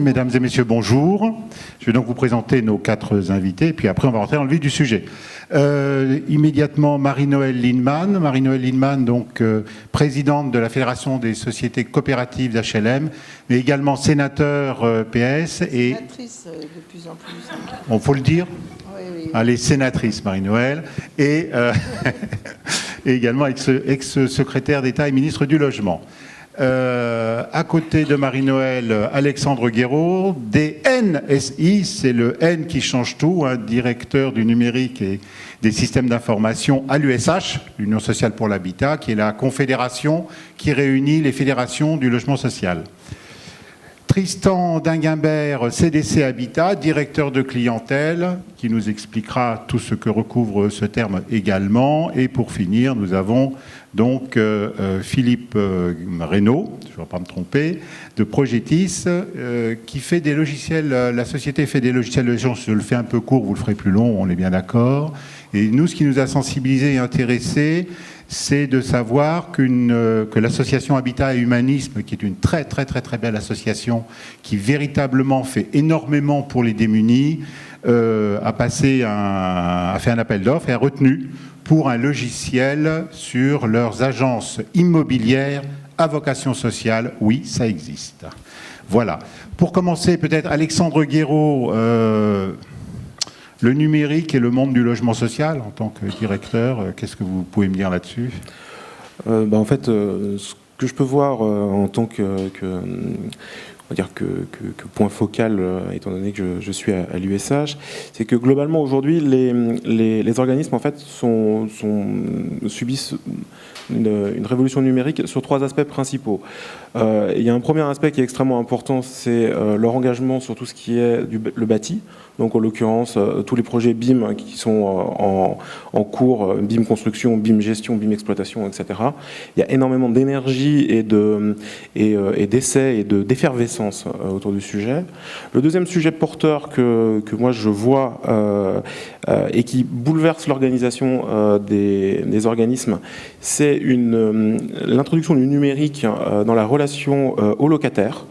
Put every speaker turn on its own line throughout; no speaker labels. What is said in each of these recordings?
Mesdames et messieurs, bonjour. Je vais donc vous présenter nos 4 invités, puis après on va rentrer dans le vif du sujet. Immédiatement, Marie-Noëlle Lindemann. Marie-Noëlle Lindemann, donc présidente de la Fédération des sociétés coopératives d'HLM, mais également sénateur PS. Et
sénatrice de plus en plus.
On faut le dire.
Oui.
Allez, sénatrice Marie-Noëlle. Et, et également ex-secrétaire d'État et ministre du Logement. À côté de Marie-Noëlle, Alexandre Guéraud, des NSI, c'est le N qui change tout, directeur du numérique et des systèmes d'information à l'USH, l'Union sociale pour l'habitat, qui est la confédération qui réunit les fédérations du logement social. Tristan Dinguimbert, CDC Habitat, directeur de clientèle, qui nous expliquera tout ce que recouvre ce terme également. Et pour finir, nous avons donc Philippe Reynaud, je ne vais pas me tromper, de Progetis, qui fait des logiciels, la société fait des logiciels de gestion, je le fais un peu court, vous le ferez plus long, on est bien d'accord. Et nous, ce qui nous a sensibilisés et intéressés, c'est de savoir que l'association Habitat et Humanisme, qui est une très belle association, qui véritablement fait énormément pour les démunis, a fait un appel d'offres et a retenu pour un logiciel sur leurs agences immobilières à vocation sociale. Oui, ça existe. Voilà. Pour commencer, peut-être Alexandre Guéraud, le numérique et le monde du logement social, en tant que directeur, qu'est-ce que vous pouvez me dire là-dessus ?
En fait, ce que je peux voir en tant que point focal, étant donné que je suis à l'USH, c'est que globalement aujourd'hui, les organismes en fait subissent une révolution numérique sur 3 aspects principaux. Il y a un premier aspect qui est extrêmement important, c'est leur engagement sur tout ce qui est le bâti. Donc en l'occurrence, tous les projets BIM qui sont en cours, BIM construction, BIM gestion, BIM exploitation, etc. Il y a énormément d'énergie et d'essais et d'effervescence autour du sujet. Le deuxième sujet porteur que moi je vois et qui bouleverse l'organisation des organismes, c'est l'introduction du numérique dans la relation aux locataires.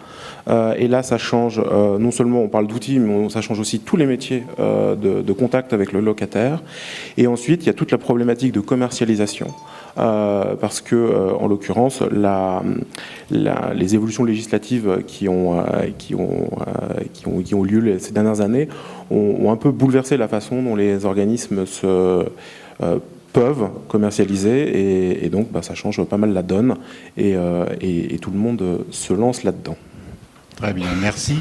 Et là, ça change, non seulement on parle d'outils, mais ça change aussi tous les métiers de contact avec le locataire. Et ensuite, il y a toute la problématique de commercialisation. Parce que, en l'occurrence, les évolutions législatives qui ont lieu ces dernières années ont un peu bouleversé la façon dont les organismes peuvent commercialiser. Et donc, ça change pas mal la donne. Et tout le monde se lance là-dedans.
Très bien, merci.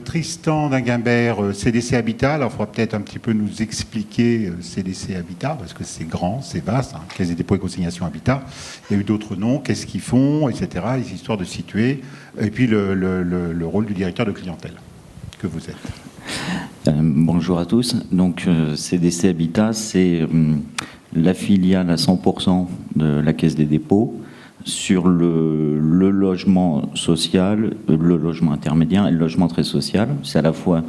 Tristan Dinguimbert, CDC Habitat. Alors, il faudra peut-être un petit peu nous expliquer CDC Habitat, parce que c'est grand, c'est vaste. Caisse des dépôts et consignations Habitat. Il y a eu d'autres noms, qu'est-ce qu'ils font, etc. Histoire de situer. Et puis, le rôle du directeur de clientèle que vous êtes.
Bonjour à tous. Donc, CDC Habitat, c'est la filiale à 100% de la Caisse des dépôts sur le logement social, le logement intermédiaire et le logement très social. C'est à la fois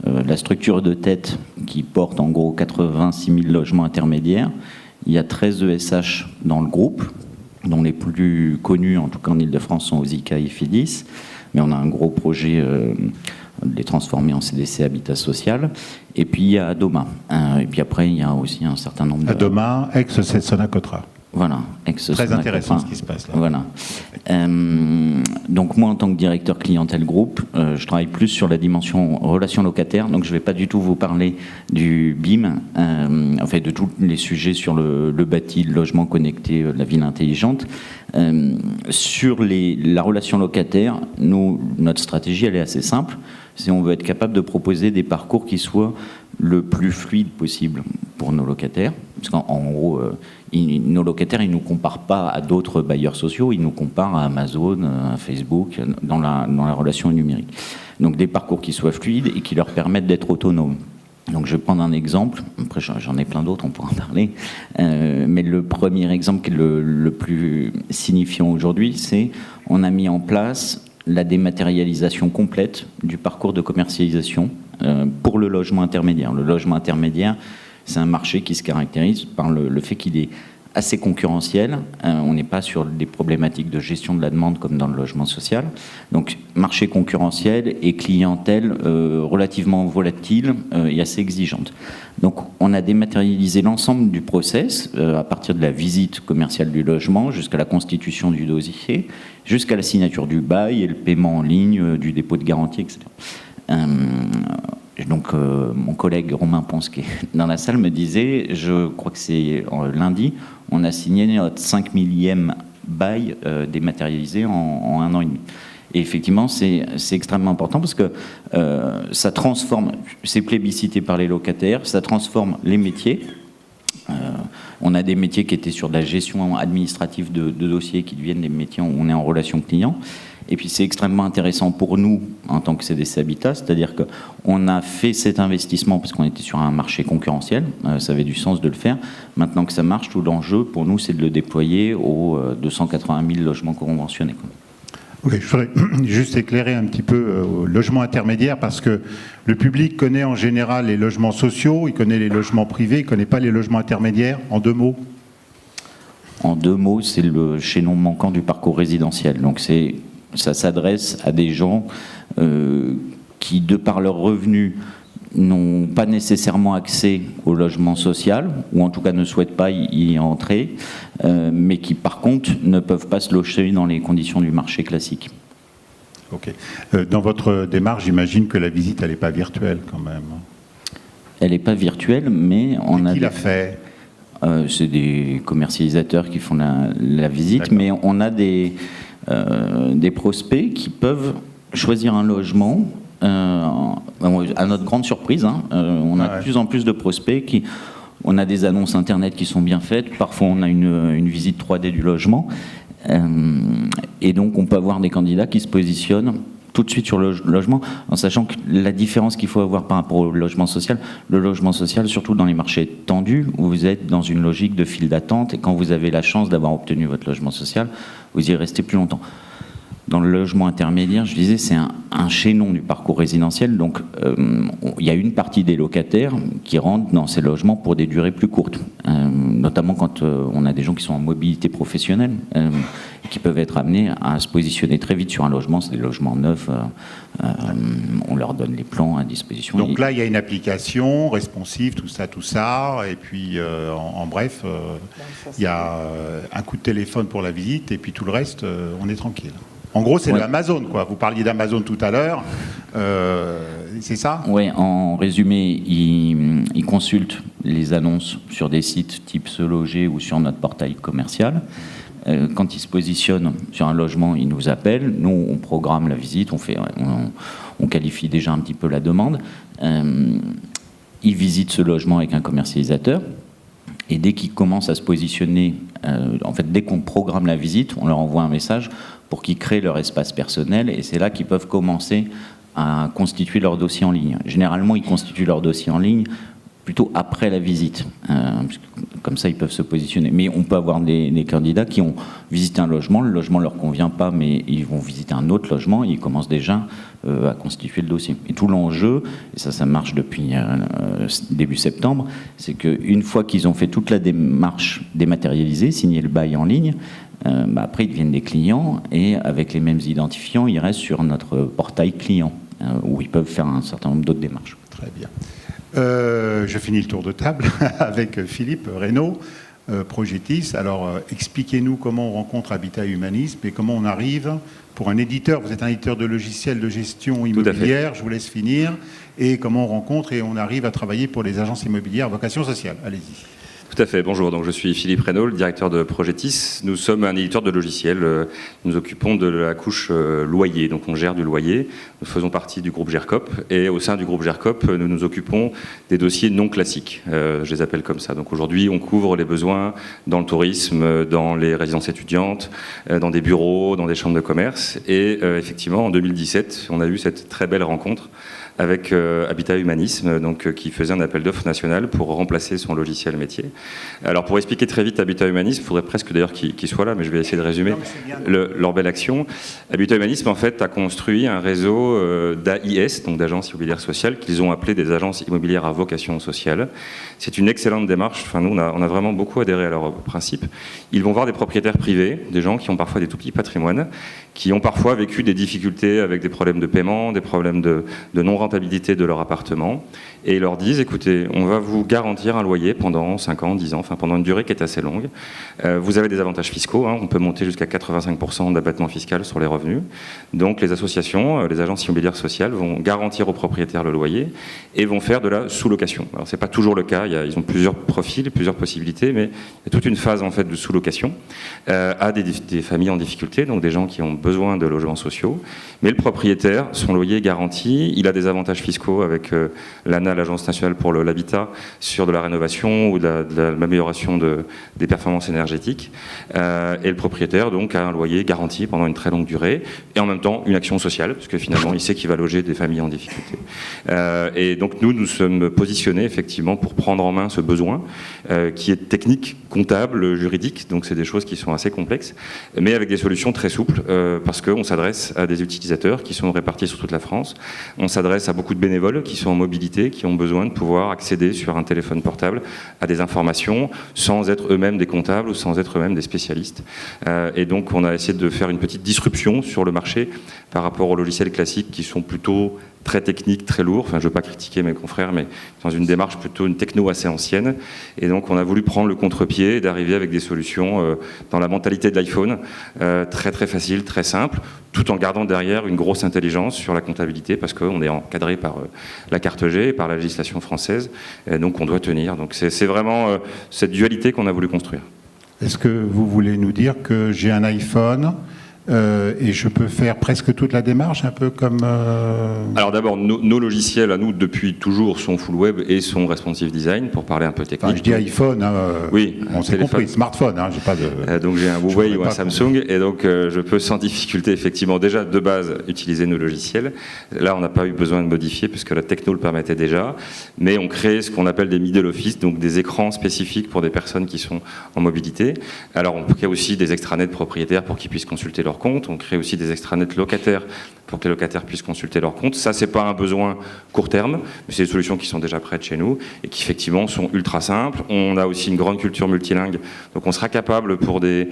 la structure de tête qui porte en gros 86 000 logements intermédiaires. Il y a 13 ESH dans le groupe, dont les plus connus, en tout cas en Ile-de-France, sont Osica et Filis. Mais on a un gros projet de les transformer en CDC Habitat Social. Et puis il y a Adoma. Et puis après, il y a aussi un certain nombre de...
Adoma, ex-Sonacotra.
Voilà,
très intéressant ce qui se passe là.
Voilà. Donc moi, en tant que directeur clientèle groupe, je travaille plus sur la dimension relation locataire. Donc je ne vais pas du tout vous parler du BIM, de tous les sujets sur le bâti, le logement connecté, la ville intelligente. Sur la relation locataire, notre stratégie, elle est assez simple. C'est on veut être capable de proposer des parcours qui soient le plus fluide possible pour nos locataires. Parce qu'en gros, nos locataires, ils ne nous comparent pas à d'autres bailleurs sociaux, ils nous comparent à Amazon, à Facebook, dans la relation numérique. Donc des parcours qui soient fluides et qui leur permettent d'être autonomes. Donc je vais prendre un exemple, après j'en ai plein d'autres, on pourra en parler, mais le premier exemple qui est le plus signifiant aujourd'hui, c'est on a mis en place la dématérialisation complète du parcours de commercialisation pour le logement intermédiaire. Le logement intermédiaire, c'est un marché qui se caractérise par le fait qu'il est assez concurrentiel. On n'est pas sur des problématiques de gestion de la demande comme dans le logement social. Donc, marché concurrentiel et clientèle relativement volatile et assez exigeante. Donc, on a dématérialisé l'ensemble du process, à partir de la visite commerciale du logement jusqu'à la constitution du dossier, jusqu'à la signature du bail et le paiement en ligne du dépôt de garantie, etc. Donc, mon collègue Romain Ponce, qui est dans la salle, me disait, je crois que c'est lundi, on a signé notre 5 millième bail dématérialisé en 1 an et demi. Et effectivement, c'est extrêmement important parce que ça transforme, c'est plébiscité par les locataires, ça transforme les métiers. On a des métiers qui étaient sur de la gestion administrative de dossiers qui deviennent des métiers où on est en relation client. Et puis c'est extrêmement intéressant pour nous en tant que CDC Habitat, c'est-à-dire qu'on a fait cet investissement parce qu'on était sur un marché concurrentiel, ça avait du sens de le faire. Maintenant que ça marche, tout l'enjeu pour nous c'est de le déployer aux 280 000 logements conventionnés.
Oui, je voudrais juste éclairer un petit peu au logement intermédiaire parce que le public connaît en général les logements sociaux, il connaît les logements privés, il ne connaît pas les logements intermédiaires. En 2 mots. En 2 mots,
c'est le chaînon manquant du parcours résidentiel. Donc ça s'adresse à des gens qui, de par leurs revenus, n'ont pas nécessairement accès au logement social, ou en tout cas ne souhaitent pas y entrer, mais qui par contre ne peuvent pas se loger dans les conditions du marché classique.
Ok. Dans votre démarche, j'imagine que la visite, elle n'est pas virtuelle quand même.
Elle n'est pas virtuelle, mais on a...
Qui l'a fait ?
C'est des commercialisateurs qui font la visite, mais on a des prospects qui peuvent choisir un logement. À notre grande surprise, on a de plus en plus de prospects on a des annonces internet qui sont bien faites, parfois on a une visite 3D du logement, et donc on peut avoir des candidats qui se positionnent tout de suite sur le logement, en sachant que la différence qu'il faut avoir par rapport au logement social, le logement social, surtout dans les marchés tendus, où vous êtes dans une logique de file d'attente, et quand vous avez la chance d'avoir obtenu votre logement social, vous y restez plus longtemps. Dans le logement intermédiaire, je disais, c'est un chaînon du parcours résidentiel. Donc, il y a une partie des locataires qui rentrent dans ces logements pour des durées plus courtes, notamment quand on a des gens qui sont en mobilité professionnelle et qui peuvent être amenés à se positionner très vite sur un logement. C'est des logements neufs. On leur donne les plans à disposition.
Donc là, il y a une application responsive, tout ça. Et puis, en bref, il y a un coup de téléphone pour la visite et puis tout le reste, on est tranquille. En gros, c'est de l'Amazon, quoi. Vous parliez d'Amazon tout à l'heure. C'est ça ?
Oui, en résumé, ils consultent les annonces sur des sites type Se Loger ou sur notre portail commercial. Quand ils se positionnent sur un logement, ils nous appellent. Nous, on programme la visite, on qualifie déjà un petit peu la demande. Ils visitent ce logement avec un commercialisateur. Et dès qu'ils commencent à se positionner, dès qu'on programme la visite, on leur envoie un message pour qu'ils créent leur espace personnel, et c'est là qu'ils peuvent commencer à constituer leur dossier en ligne. Généralement, ils constituent leur dossier en ligne plutôt après la visite, comme ça ils peuvent se positionner. Mais on peut avoir des candidats qui ont visité un logement, le logement ne leur convient pas, mais ils vont visiter un autre logement, et ils commencent déjà à constituer le dossier. Et tout l'enjeu, et ça marche depuis début septembre, c'est qu'une fois qu'ils ont fait toute la démarche dématérialisée, signé le bail en ligne, après ils deviennent des clients, et avec les mêmes identifiants, ils restent sur notre portail client, où ils peuvent faire un certain nombre d'autres démarches.
Très bien. Je finis le tour de table avec Philippe Reynaud, Progetis. Alors, expliquez-nous comment on rencontre Habitat Humanisme et comment on arrive, pour un éditeur, vous êtes un éditeur de logiciels de gestion immobilière, je vous laisse finir, et comment on rencontre et on arrive à travailler pour les agences immobilières à vocation sociale. Allez-y.
Tout à fait, bonjour, donc je suis Philippe Reynaud, le directeur de Progetis. Nous sommes un éditeur de logiciels, nous nous occupons de la couche loyer, donc on gère du loyer. Nous faisons partie du groupe GERCOP, et au sein du groupe GERCOP, nous nous occupons des dossiers non classiques, je les appelle comme ça. Donc aujourd'hui, on couvre les besoins dans le tourisme, dans les résidences étudiantes, dans des bureaux, dans des chambres de commerce, et effectivement, en 2017, on a eu cette très belle rencontre avec Habitat Humanisme, donc, qui faisait un appel d'offres national pour remplacer son logiciel métier. Alors pour expliquer très vite Habitat Humanisme, il faudrait presque d'ailleurs qu'il soit là, mais je vais essayer de résumer leur belle action. Habitat Humanisme en fait a construit un réseau d'AIS, donc d'agences immobilières sociales, qu'ils ont appelé des agences immobilières à vocation sociale. C'est une excellente démarche. Enfin, nous on a vraiment beaucoup adhéré à leur principe. Ils vont voir des propriétaires privés, des gens qui ont parfois des tout petits patrimoines, qui ont parfois vécu des difficultés avec des problèmes de paiement, des problèmes de non-rentabilité de leur appartement, et ils leur disent, écoutez, on va vous garantir un loyer pendant 5 ans, 10 ans, enfin pendant une durée qui est assez longue. Vous avez des avantages fiscaux, hein, on peut monter jusqu'à 85% d'abattement fiscal sur les revenus. Donc les associations, les agences immobilières sociales vont garantir aux propriétaires le loyer et vont faire de la sous-location. Alors c'est pas toujours le cas, ils ont plusieurs profils, plusieurs possibilités, mais il y a toute une phase en fait de sous-location à des familles en difficulté, donc des gens qui ont besoin de logements sociaux. Mais le propriétaire, son loyer est garanti, il a des avantages fiscaux avec l'ANA, l'Agence nationale pour l'habitat, sur de la rénovation ou de l'amélioration des performances énergétiques. Et le propriétaire donc a un loyer garanti pendant une très longue durée et en même temps une action sociale, parce que finalement il sait qu'il va loger des familles en difficulté. Et donc nous sommes positionnés effectivement pour prendre en main ce besoin qui est technique, comptable, juridique, donc c'est des choses qui sont assez complexes, mais avec des solutions très souples parce qu'on s'adresse à des utilisateurs qui sont répartis sur toute la France, on s'adresse à beaucoup de bénévoles qui sont en mobilité, qui ont besoin de pouvoir accéder sur un téléphone portable à des informations sans être eux-mêmes des comptables ou sans être eux-mêmes des spécialistes. Et donc on a essayé de faire une petite disruption sur le marché par rapport aux logiciels classiques qui sont plutôt très techniques, très lourds. Enfin, je ne veux pas critiquer mes confrères, mais dans une démarche plutôt une techno assez ancienne. Et donc on a voulu prendre le contre-pied et d'arriver avec des solutions dans la mentalité de l'iPhone, très très facile, très simple, tout en gardant derrière une grosse intelligence sur la comptabilité, parce qu'on est encadré par la carte G et par la législation française, et donc on doit tenir. Donc c'est vraiment cette dualité qu'on a voulu construire.
Est-ce que vous voulez nous dire que j'ai un iPhone et je peux faire presque toute la démarche, un peu comme...
Alors d'abord, nos logiciels à nous, depuis toujours, sont full web et sont responsive design, pour parler un peu technique.
Enfin, je dis iPhone, hein,
oui,
on s'est compris, smartphone, hein, j'ai pas de...
donc j'ai un Huawei ou un Samsung, et donc je peux sans difficulté, effectivement, déjà de base, utiliser nos logiciels. Là, on n'a pas eu besoin de modifier, puisque la techno le permettait déjà, mais on crée ce qu'on appelle des middle office, donc des écrans spécifiques pour des personnes qui sont en mobilité. Alors on crée aussi des extranets propriétaires pour qu'ils puissent consulter leur compte. On crée aussi des extranets locataires pour que les locataires puissent consulter leur compte. Ça, c'est pas un besoin court terme, mais c'est des solutions qui sont déjà prêtes chez nous et qui effectivement sont ultra simples. On a aussi une grande culture multilingue, donc on sera capable pour des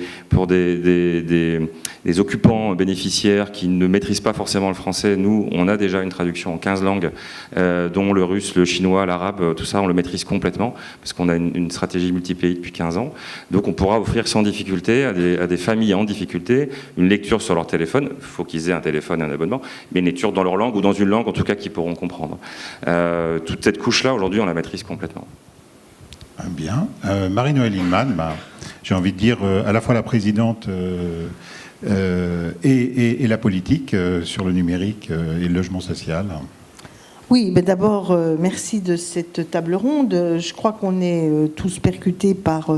occupants bénéficiaires qui ne maîtrisent pas forcément le français. Nous, on a déjà une traduction en 15 langues, dont le russe, le chinois, l'arabe, tout ça, on le maîtrise complètement parce qu'on a une stratégie multi-pays depuis 15 ans. Donc on pourra offrir sans difficulté à des familles en difficulté une lecture sur leur téléphone. Il faut qu'ils aient un téléphone et un abonnement, mais une lecture dans leur langue ou dans une langue en tout cas qu'ils pourront comprendre. Toute cette couche-là, aujourd'hui, on la maîtrise complètement.
Bien. Marie-Noëlle Lienemann, j'ai envie de dire à la fois la présidente et la politique sur le numérique et le logement social.
Oui, mais d'abord, merci de cette table ronde. Je crois qu'on est tous percutés par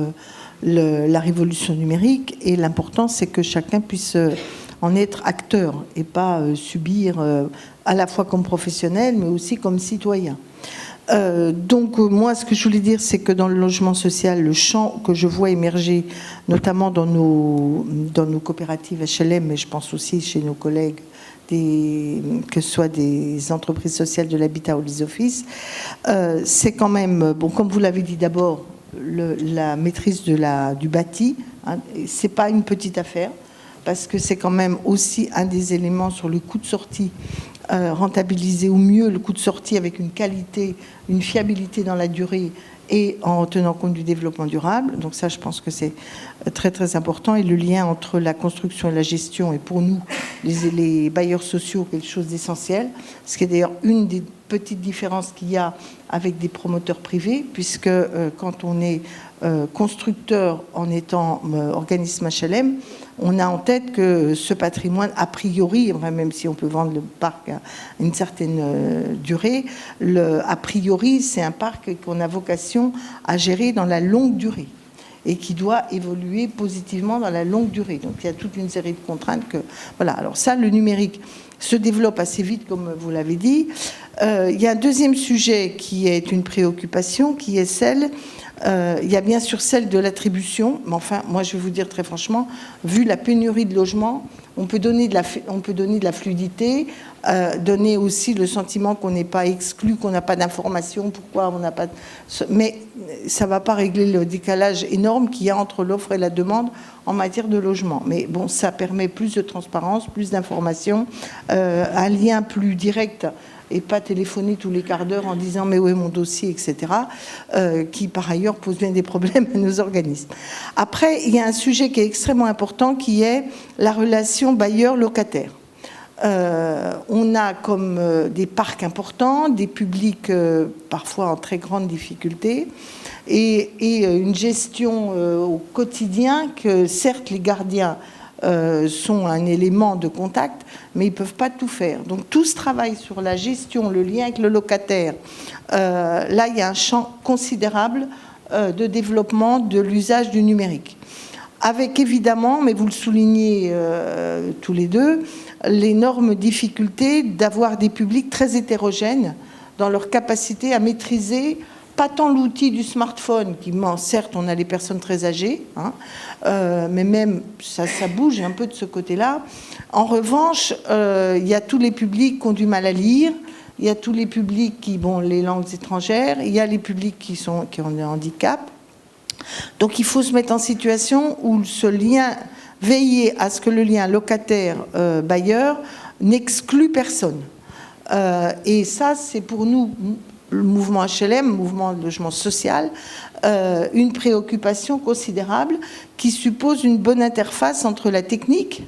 la révolution numérique et l'important, c'est que chacun puisse en être acteur et pas subir à la fois comme professionnel, mais aussi comme citoyen. Donc moi, ce que je voulais dire, c'est que dans le logement social, le champ que je vois émerger, notamment dans nos coopératives HLM, mais je pense aussi chez nos collègues, que ce soit des entreprises sociales de l'habitat ou les offices, c'est quand même, bon, comme vous l'avez dit d'abord, la maîtrise du bâti, hein, c'est pas une petite affaire, parce que c'est quand même aussi un des éléments sur le coût de sortie, rentabiliser au mieux le coût de sortie avec une qualité, une fiabilité dans la durée et en tenant compte du développement durable. Donc ça, je pense que c'est très très important. Et le lien entre la construction et la gestion est pour nous, les bailleurs sociaux, quelque chose d'essentiel. Ce qui est d'ailleurs une des petites différences qu'il y a avec des promoteurs privés, puisque quand on est constructeur en étant organisme HLM, on a en tête que ce patrimoine, a priori, même si on peut vendre le parc à une certaine durée, a priori, c'est un parc qu'on a vocation à gérer dans la longue durée et qui doit évoluer positivement dans la longue durée. Donc il y a toute une série de contraintes que... Voilà, alors ça, le numérique se développe assez vite, comme vous l'avez dit. Il y a un deuxième sujet qui est une préoccupation, qui est celle Il y a bien sûr celle de l'attribution, mais enfin, moi je vais vous dire très franchement, vu la pénurie de logements, on peut donner de la fluidité, donner aussi le sentiment qu'on n'est pas exclu, qu'on n'a pas d'informations, pourquoi on n'a pas... Mais ça ne va pas régler le décalage énorme qu'il y a entre l'offre et la demande en matière de logement. Mais bon, ça permet plus de transparence, plus d'informations, un lien plus direct et pas téléphoner tous les quarts d'heure en disant « mais où est mon dossier ?» etc., qui par ailleurs pose bien des problèmes à nos organismes. Après, il y a un sujet qui est extrêmement important qui est la relation bailleur-locataire. On a comme des parcs importants, des publics parfois en très grande difficulté et une gestion au quotidien que certes les gardiens sont un élément de contact, mais ils ne peuvent pas tout faire. Donc tout ce travail sur la gestion, le lien avec le locataire, là il y a un champ considérable de développement de l'usage du numérique. Avec évidemment, mais vous le soulignez tous les deux, l'énorme difficulté d'avoir des publics très hétérogènes dans leur capacité à maîtriser pas tant l'outil du smartphone, qui certes on a les personnes très âgées, hein, mais même ça bouge un peu de ce côté-là. En revanche, il y a tous les publics qui ont du mal à lire, il y a tous les publics qui ont les langues étrangères, il y a les publics qui ont des handicaps. Donc il faut se mettre en situation où ce lien, veiller à ce que le lien locataire-bailleur n'exclut personne. Et ça, c'est pour nous, le mouvement HLM, mouvement de logement social, une préoccupation considérable qui suppose une bonne interface entre la technique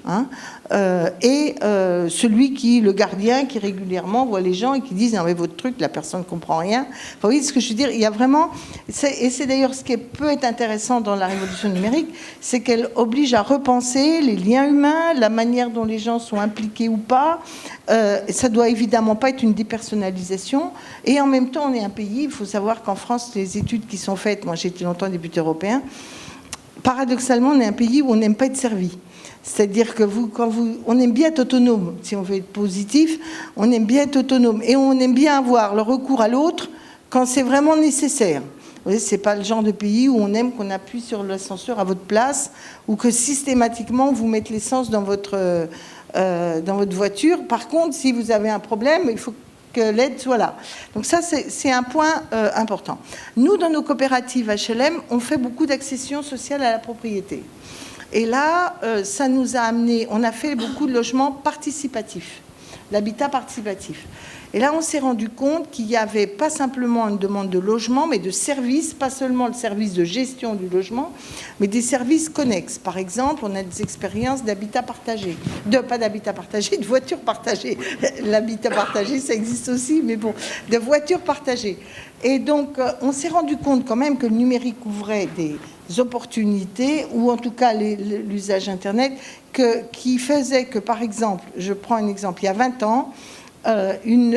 et le gardien qui régulièrement voit les gens et qui disent « non mais votre truc, la personne ne comprend rien ». Vous voyez ce que je veux dire ? Il y a vraiment... Et c'est d'ailleurs ce qui peut être intéressant dans la révolution numérique, c'est qu'elle oblige à repenser les liens humains, la manière dont les gens sont impliqués ou pas. Ça doit évidemment pas être une dépersonnalisation. Et en même temps, on est un pays, il faut savoir qu'en France, les études qui sont faites, moi j'ai été longtemps député européen, paradoxalement, on est un pays où on n'aime pas être servi. C'est-à-dire que on aime bien être autonome. Si on veut être positif, on aime bien être autonome. Et on aime bien avoir le recours à l'autre quand c'est vraiment nécessaire. Vous voyez, c'est pas le genre de pays où on aime qu'on appuie sur l'ascenseur à votre place ou que systématiquement vous mettez l'essence dans votre voiture. Par contre, si vous avez un problème, il faut que l'aide soit là. Donc ça, c'est un point important. Nous, dans nos coopératives HLM, on fait beaucoup d'accession sociale à la propriété. Et là, ça nous a amené, on a fait beaucoup de logements participatifs, l'habitat participatif. Et là, on s'est rendu compte qu'il n'y avait pas simplement une demande de logement, mais de services, pas seulement le service de gestion du logement, mais des services connexes. Par exemple, on a des expériences d'habitat partagé. Pas d'habitat partagé, de voitures partagées. L'habitat partagé, ça existe aussi, mais bon, de voitures partagées. Et donc, on s'est rendu compte quand même que le numérique ouvrait des opportunités, ou en tout cas l'usage Internet, qui faisait que, par exemple, je prends un exemple, il y a 20 ans,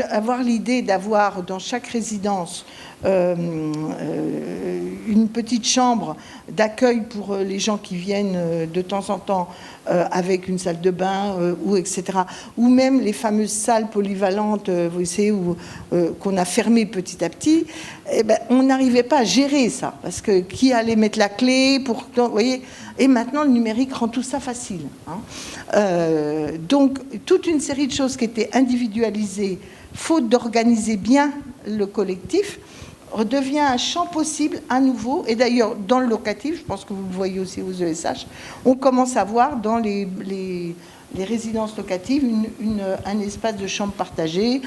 avoir l'idée d'avoir dans chaque résidence une petite chambre d'accueil pour les gens qui viennent de temps en temps avec une salle de bain ou etc. Ou même les fameuses salles polyvalentes, vous savez, qu'on a fermées petit à petit. Eh ben, on n'arrivait pas à gérer ça parce que qui allait mettre la clé pour, vous voyez. Et maintenant, le numérique rend tout ça facile. Donc, toute une série de choses qui étaient individualisées, faute d'organiser bien le collectif, redevient un champ possible à nouveau. Et d'ailleurs, dans le locatif, je pense que vous le voyez aussi aux ESH, on commence à voir dans les résidences locatives un espace de chambre partagée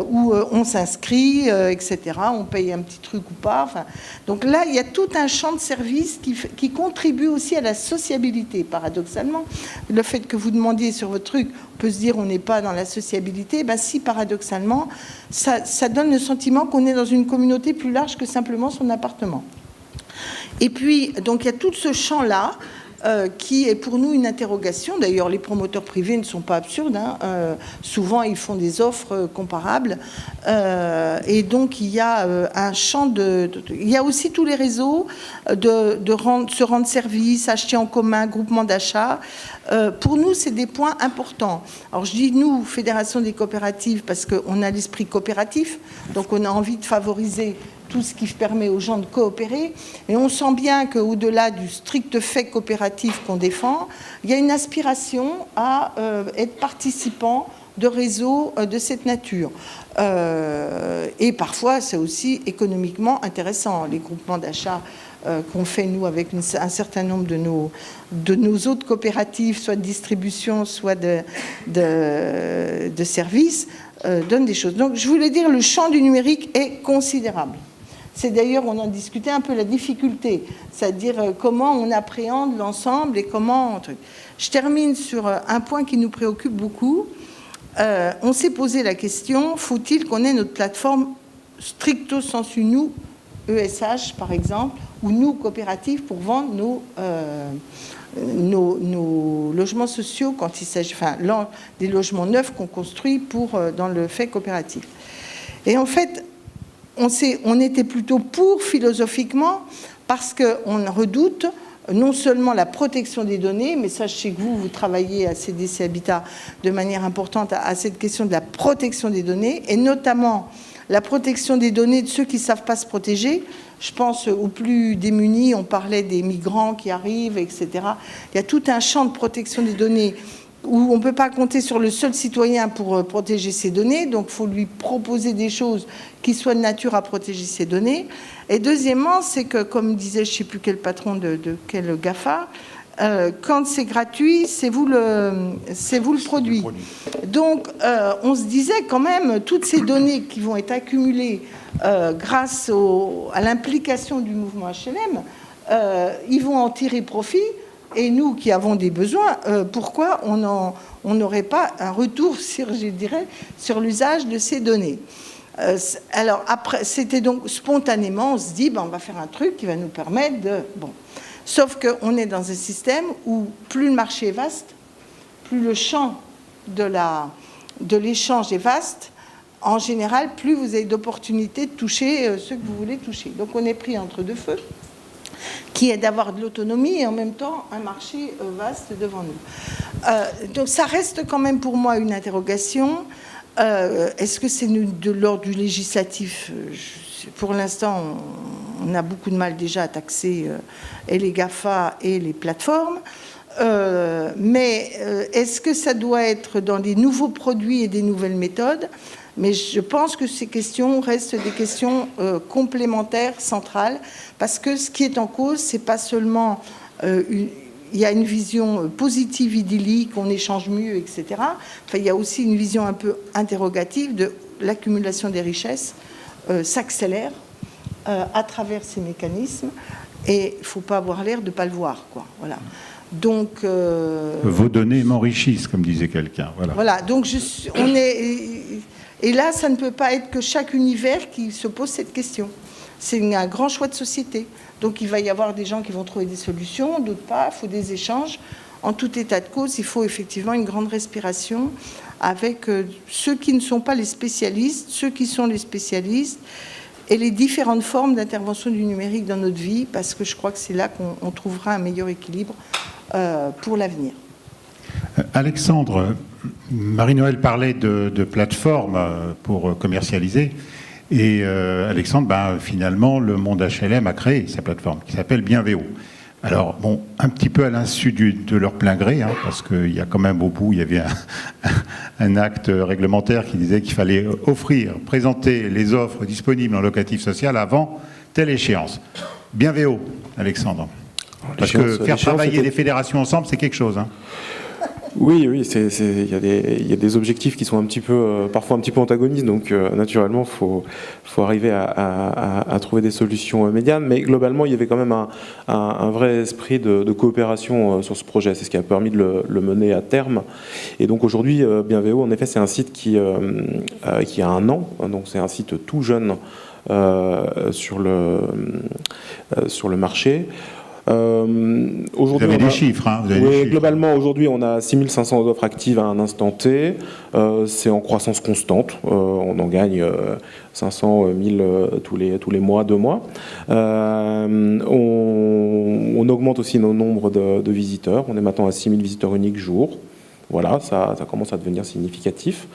où on s'inscrit, etc. On paye un petit truc ou pas. Enfin, donc là, il y a tout un champ de services qui contribue aussi à la sociabilité, paradoxalement. Le fait que vous demandiez sur votre truc, on peut se dire on n'est pas dans la sociabilité. Ben si, paradoxalement, ça donne le sentiment qu'on est dans une communauté plus large que simplement son appartement. Et puis, donc il y a tout ce champ-là qui est pour nous une interrogation. D'ailleurs, les promoteurs privés ne sont pas absurdes. Souvent, ils font des offres comparables. Et donc, il y a un champ il y a aussi tous les réseaux se rendre service, acheter en commun, groupement d'achat. Pour nous, c'est des points importants. Alors je dis nous, Fédération des coopératives, parce qu'on a l'esprit coopératif, donc on a envie de favoriser tout ce qui permet aux gens de coopérer. Et on sent bien qu'au-delà du strict fait coopératif qu'on défend, il y a une aspiration à être participant de réseaux de cette nature. Et parfois, c'est aussi économiquement intéressant. Les groupements d'achat qu'on fait, nous, avec un certain nombre de nos autres coopératives, soit de distribution, soit de services, donnent des choses. Donc, je voulais dire, le champ du numérique est considérable. C'est d'ailleurs, on en discutait un peu, la difficulté, c'est-à-dire comment on appréhende l'ensemble et comment... Je termine sur un point qui nous préoccupe beaucoup. On s'est posé la question, faut-il qu'on ait notre plateforme stricto sensu nous, ESH par exemple, ou nous coopératives pour vendre nos logements sociaux quand il s'agit, enfin, des logements neufs qu'on construit dans le fait coopératif. Et en fait, on était plutôt pour philosophiquement parce qu'on redoute non seulement la protection des données, mais ça, je sais que vous travaillez à CDC Habitat de manière importante à cette question de la protection des données, et notamment la protection des données de ceux qui ne savent pas se protéger. Je pense aux plus démunis, on parlait des migrants qui arrivent, etc. Il y a tout un champ de protection des données où on ne peut pas compter sur le seul citoyen pour protéger ses données, donc il faut lui proposer des choses qui soient de nature à protéger ses données. Et deuxièmement, c'est que, comme disait, je ne sais plus quel patron de quel GAFA, quand c'est gratuit, c'est vous le produit. Donc, on se disait quand même, toutes ces données qui vont être accumulées grâce à l'implication du mouvement HLM, ils vont en tirer profit. Et nous qui avons des besoins, pourquoi on n'aurait pas un retour sur l'usage de ces données? Alors après, c'était donc spontanément, on se dit, on va faire un truc qui va nous permettre de... Bon. Sauf qu'on est dans un système où plus le marché est vaste, plus le champ de l'échange est vaste, en général, plus vous avez d'opportunités de toucher ceux que vous voulez toucher. Donc on est pris entre deux feux, qui est d'avoir de l'autonomie et en même temps un marché vaste devant nous. Donc ça reste quand même pour moi une interrogation. Est-ce que c'est de l'ordre du législatif? Pour l'instant, on a beaucoup de mal déjà à taxer et les GAFA et les plateformes. Mais est-ce que ça doit être dans des nouveaux produits et des nouvelles méthodes? Mais je pense que ces questions restent des questions complémentaires, centrales, parce que ce qui est en cause, c'est pas seulement il y a une vision positive, idyllique, on échange mieux, etc. Enfin, il y a aussi une vision un peu interrogative de l'accumulation des richesses s'accélère à travers ces mécanismes, et il ne faut pas avoir l'air de ne pas le voir, quoi. Voilà. Donc,
vos données m'enrichissent, comme disait quelqu'un.
Voilà. Donc, on est... Et là, ça ne peut pas être que chaque univers qui se pose cette question. C'est un grand choix de société. Donc, il va y avoir des gens qui vont trouver des solutions, d'autres pas. Il faut des échanges. En tout état de cause, il faut effectivement une grande respiration avec ceux qui ne sont pas les spécialistes, ceux qui sont les spécialistes, et les différentes formes d'intervention du numérique dans notre vie, parce que je crois que c'est là qu'on trouvera un meilleur équilibre pour l'avenir.
Alexandre, Marie-Noëlle parlait de plateformes pour commercialiser. Et Alexandre, finalement, le monde HLM a créé sa plateforme qui s'appelle Bienvéo. Alors, bon, un petit peu à l'insu de leur plein gré, parce qu'il y a quand même au bout, il y avait un acte réglementaire qui disait qu'il fallait présenter les offres disponibles en locatif social avant telle échéance. Bienvéo, Alexandre. Parce que faire travailler des fédérations ensemble, c'est quelque chose.
Oui, il y a des objectifs qui sont parfois un petit peu antagonistes, donc naturellement, faut arriver à trouver des solutions médianes. Mais globalement, il y avait quand même un vrai esprit de coopération sur ce projet. C'est ce qui a permis de le mener à terme. Et donc aujourd'hui, Bienvéo, en effet, c'est un site qui a 1 an, donc c'est un site tout jeune sur le marché.
Vous avez des chiffres, hein, vous avez des chiffres.
Globalement, aujourd'hui, on a 6500 offres actives à un instant T. C'est en croissance constante. On en gagne 500 000 tous les mois, 2 mois. On augmente aussi nos nombres de visiteurs. On est maintenant à 6000 visiteurs uniques jour. Voilà, ça commence à devenir significatif.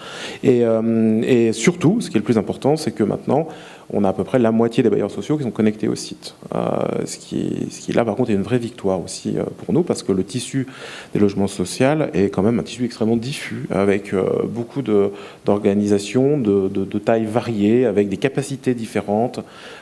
Et surtout, ce qui est le plus important, c'est que maintenant, on a à peu près la moitié des bailleurs sociaux qui sont connectés au site. Ce qui là, par contre, est une vraie victoire aussi pour nous, parce que le tissu des logements sociaux est quand même un tissu extrêmement diffus, avec beaucoup d'organisations de tailles variées, avec des capacités différentes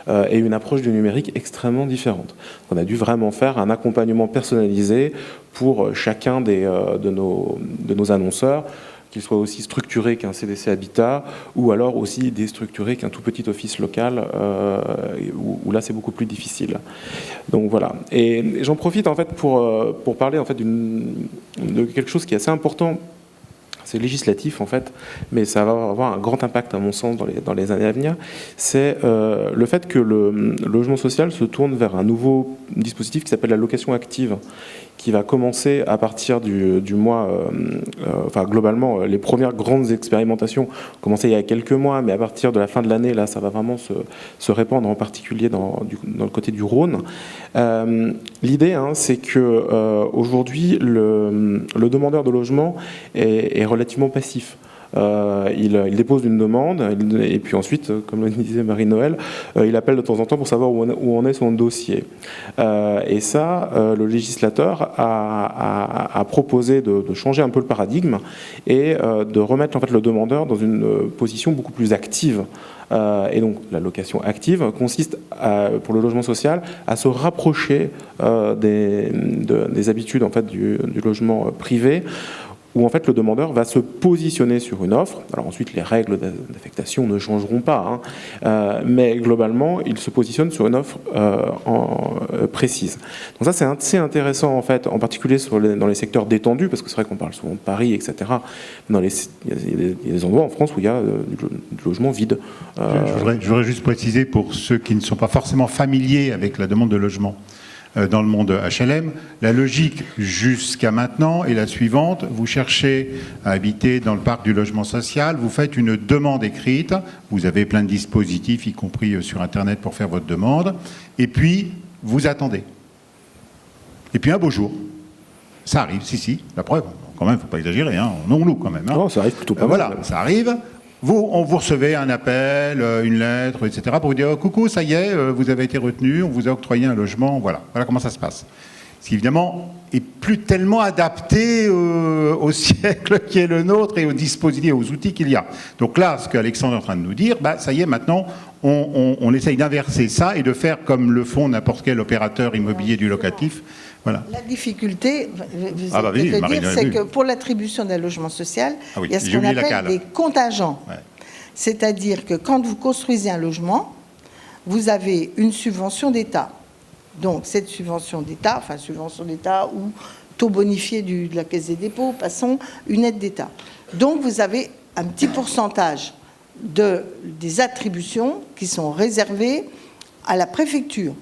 et une approche du numérique extrêmement différente. On a dû vraiment faire un accompagnement personnalisé pour chacun de nos annonceurs, qu'il soit aussi structuré qu'un CDC Habitat, ou alors aussi déstructuré qu'un tout petit office local, où là c'est beaucoup plus difficile. Donc voilà. Et j'en profite en fait pour parler en fait de quelque chose qui est assez important. C'est législatif en fait, mais ça va avoir un grand impact à mon sens dans les années à venir. C'est le fait que le logement social se tourne vers un nouveau dispositif qui s'appelle la location active, qui va commencer à partir du mois, enfin globalement, les premières grandes expérimentations ont commencé il y a quelques mois, mais à partir de la fin de l'année, là, ça va vraiment se répandre, en particulier dans le côté du Rhône. L'idée, hein, c'est que aujourd'hui, le demandeur de logement est relativement passif. Il dépose une demande et puis ensuite, comme le disait Marie-Noëlle, il appelle de temps en temps pour savoir où en est son dossier. Et ça, le législateur a proposé de changer un peu le paradigme et de remettre en fait le demandeur dans une position beaucoup plus active. Et donc la location active consiste pour le logement social à se rapprocher des habitudes en fait du logement privé, où en fait le demandeur va se positionner sur une offre. Alors ensuite, les règles d'affectation ne changeront pas, hein, mais globalement, il se positionne sur une offre précise. Donc ça, c'est assez intéressant en fait, en particulier dans les secteurs détendus, parce que c'est vrai qu'on parle souvent de Paris, etc. Il y a des endroits en France où il y a du logement vide.
Je voudrais juste préciser pour ceux qui ne sont pas forcément familiers avec la demande de logement dans le monde HLM, la logique jusqu'à maintenant est la suivante. Vous cherchez à habiter dans le parc du logement social, vous faites une demande écrite, vous avez plein de dispositifs, y compris sur Internet, pour faire votre demande, et puis vous attendez. Et puis un beau jour, ça arrive, si, la preuve, quand même, il ne faut pas exagérer, hein, on loue quand même. Hein.
Non, ça arrive plutôt pas
Voilà,
mal.
ça arrive. Vous recevez un appel, une lettre, etc. pour vous dire oh, « Coucou, ça y est, vous avez été retenu, on vous a octroyé un logement. » Voilà comment ça se passe. Ce qui, évidemment, est plus tellement adapté au siècle qui est le nôtre et aux dispositifs, aux outils qu'il y a. Donc là, ce qu'Alexandre est en train de nous dire, ça y est, maintenant, on essaye d'inverser ça et de faire comme le font n'importe quel opérateur immobilier du locatif. Voilà.
La difficulté,
dire,
c'est que pour l'attribution d'un logement social, il y a ce
j'ai
qu'on
oublié la
appelle
cale.
des contingents.
Ouais.
C'est-à-dire que quand vous construisez un logement, vous avez une subvention d'État. Donc cette subvention d'État, ou taux bonifié de la Caisse des dépôts, passons, une aide d'État. Donc vous avez un petit pourcentage des attributions qui sont réservées à la préfecture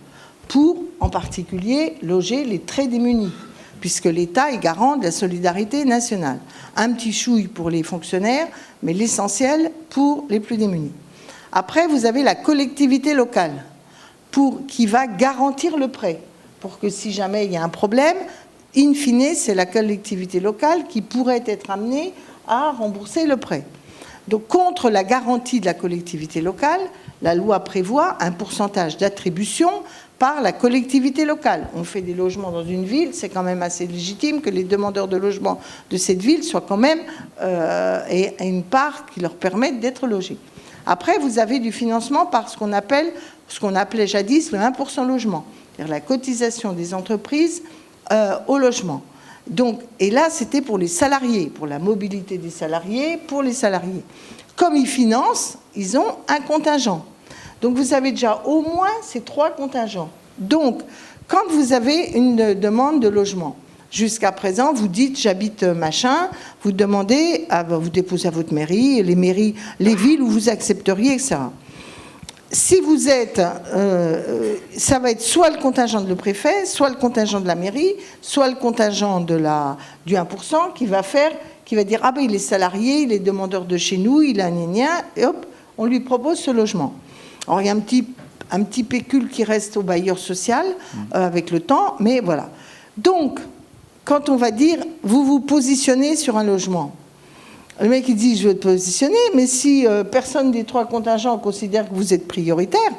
pour, en particulier, loger les très démunis, puisque l'État est garant de la solidarité nationale. Un petit chouille pour les fonctionnaires, mais l'essentiel pour les plus démunis. Après, vous avez la collectivité locale, qui va garantir le prêt, pour que si jamais il y a un problème, in fine, c'est la collectivité locale qui pourrait être amenée à rembourser le prêt. Donc, contre la garantie de la collectivité locale, la loi prévoit un pourcentage d'attribution par la collectivité locale. On fait des logements dans une ville, c'est quand même assez légitime que les demandeurs de logement de cette ville soient quand même aient une part qui leur permette d'être logés. Après, vous avez du financement par ce qu'on appelait jadis le 1% logement, c'est-à-dire la cotisation des entreprises au logement. Donc, et là, c'était pour les salariés, pour la mobilité des salariés, pour les salariés. Comme ils financent, ils ont un contingent. Donc, vous avez déjà au moins ces 3 contingents. Donc, quand vous avez une demande de logement, jusqu'à présent, vous dites « j'habite machin », vous demandez, vous déposez à votre mairie, les villes où vous accepteriez, etc. si vous êtes, ça va être soit le contingent de le préfet, soit le contingent de la mairie, soit le contingent du 1% qui va dire ah ben il est salarié, il est demandeur de chez nous, il a gna, et hop, on lui propose ce logement. Alors il y a un petit pécule qui reste au bailleur social avec le temps, mais voilà. Donc, quand on va dire vous vous positionnez sur un logement, le mec il dit je veux te positionner, mais si personne des 3 contingents considère que vous êtes prioritaire,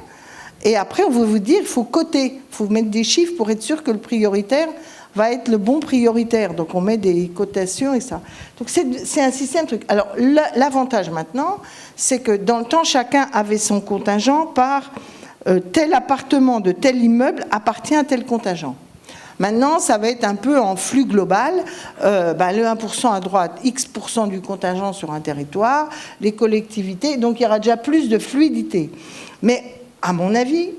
et après on va vous dire il faut coter, il faut mettre des chiffres pour être sûr que le prioritaire va être le bon prioritaire. Donc on met des cotations et ça. Donc c'est un système truc. Alors l'avantage maintenant, c'est que dans le temps chacun avait son contingent par tel appartement de tel immeuble appartient à tel contingent. Maintenant, ça va être un peu en flux global. Le 1% à droite, X% du contingent sur un territoire, les collectivités. Donc, il y aura déjà plus de fluidité. Mais, à mon avis,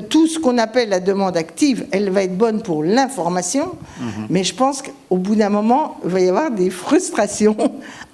tout ce qu'on appelle la demande active, elle va être bonne pour l'information. Mais je pense qu'au bout d'un moment, il va y avoir des frustrations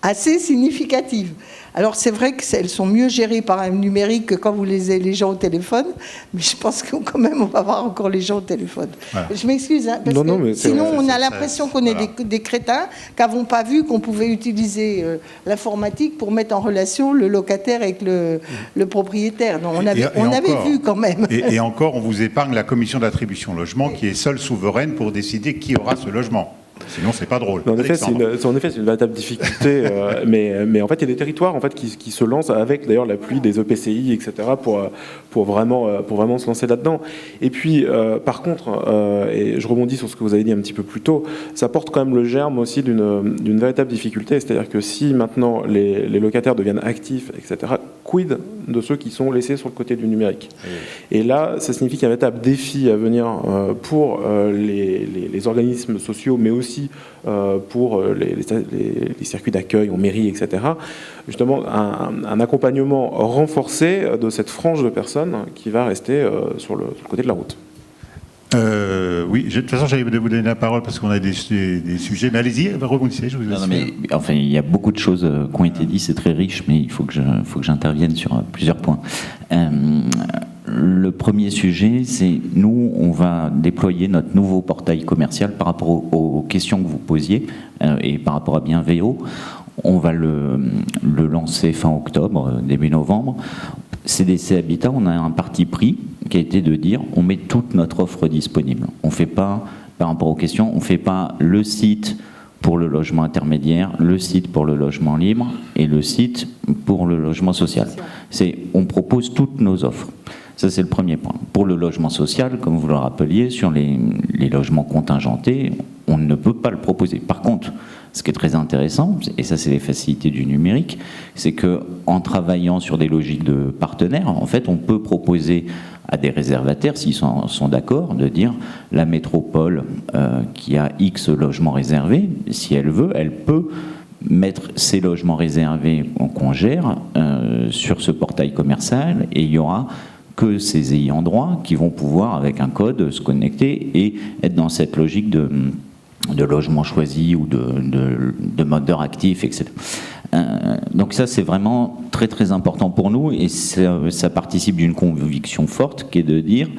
assez significatives. Alors c'est vrai qu'elles sont mieux gérées par un numérique que quand vous les avez les gens au téléphone, mais je pense que quand même on va avoir encore les gens au téléphone. Voilà. Je m'excuse, parce que sinon on a l'impression qu'on est des crétins qui n'avons pas vu qu'on pouvait utiliser l'informatique pour mettre en relation le locataire avec le propriétaire. Non, on avait vu quand même.
Et encore, on vous épargne la commission d'attribution logement qui est seule souveraine pour décider qui aura ce logement. Sinon, c'est pas drôle.
En effet, c'est une véritable difficulté. Mais en fait, il y a des territoires en fait, qui se lancent avec d'ailleurs l'appui des EPCI, etc., pour vraiment se lancer là-dedans. Et puis, par contre, et je rebondis sur ce que vous avez dit un petit peu plus tôt, ça porte quand même le germe aussi d'une véritable difficulté. C'est-à-dire que si maintenant les locataires deviennent actifs, etc., quid de ceux qui sont laissés sur le côté du numérique? Et là, ça signifie qu'il y a un véritable défi à venir pour les organismes sociaux, mais aussi pour les circuits d'accueil en mairie, etc. Justement, un accompagnement renforcé de cette frange de personnes qui va rester sur le côté de la route.
Oui, de toute façon, j'allais vous donner la parole parce qu'on a des sujets. Mais allez-y, rebondissez, je vous laisse.
Enfin, il y a beaucoup de choses qui ont été dites, c'est très riche, mais il faut que j'intervienne sur plusieurs points. Le premier sujet, c'est nous, on va déployer notre nouveau portail commercial par rapport aux questions que vous posiez et par rapport à Bienvéo. On va le lancer fin octobre, début novembre. CDC Habitat, on a un parti pris qui a été de dire on met toute notre offre disponible. On ne fait pas, par rapport aux questions, on ne fait pas le site pour le logement intermédiaire, le site pour le logement libre et le site pour le logement social. On propose toutes nos offres. Ça, c'est le premier point. Pour le logement social, comme vous le rappeliez, sur les logements contingentés, on ne peut pas le proposer. Par contre, ce qui est très intéressant, et ça c'est les facilités du numérique, c'est qu'en travaillant sur des logiques de partenaires, en fait, on peut proposer à des réservataires, s'ils sont d'accord, de dire la métropole qui a X logements réservés, si elle veut, elle peut mettre ces logements réservés qu'on gère sur ce portail commercial, et il y aura que ces ayants droit qui vont pouvoir, avec un code, se connecter et être dans cette logique de logement choisi ou de demandeur actif, etc. Donc ça, c'est vraiment très très important pour nous, et ça participe d'une conviction forte qui est de dire